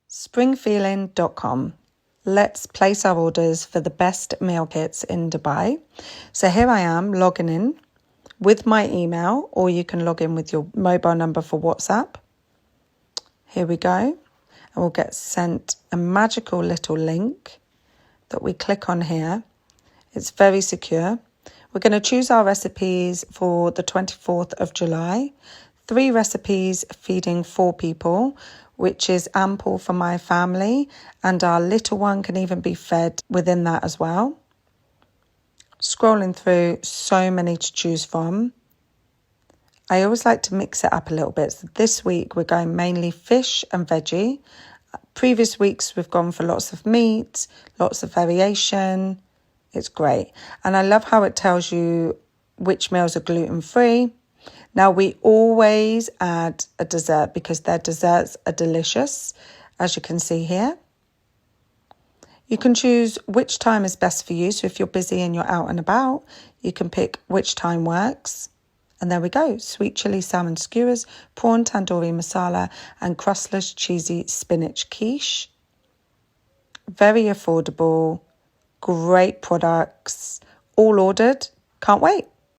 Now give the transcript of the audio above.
Springfeeling.com. Let's place our orders for the best meal kits in Dubai. So here I am logging in with my email, or you can log in with your mobile number for WhatsApp. Here we go. And we'll get sent a magical little link that we click on here. It's very secure. We're going to choose our recipes for the 24th of July. 3 recipes feeding 4 people, which is ample for my family, and our little one can even be fed within that as well. Scrolling through, so many to choose from. I always like to mix it up a little bit. So this week we're going mainly fish and veggie. Previous weeks we've gone for lots of meat, lots of variation. It's great. And I love how it tells you which meals are gluten-free. Now, we always add a dessert because their desserts are delicious, as you can see here. You can choose which time is best for you. So if you're busy and you're out and about, you can pick which time works. And there we go. Sweet chili salmon skewers, prawn tandoori masala, and crustless cheesy spinach quiche. Very affordable, great products, all ordered. Can't wait.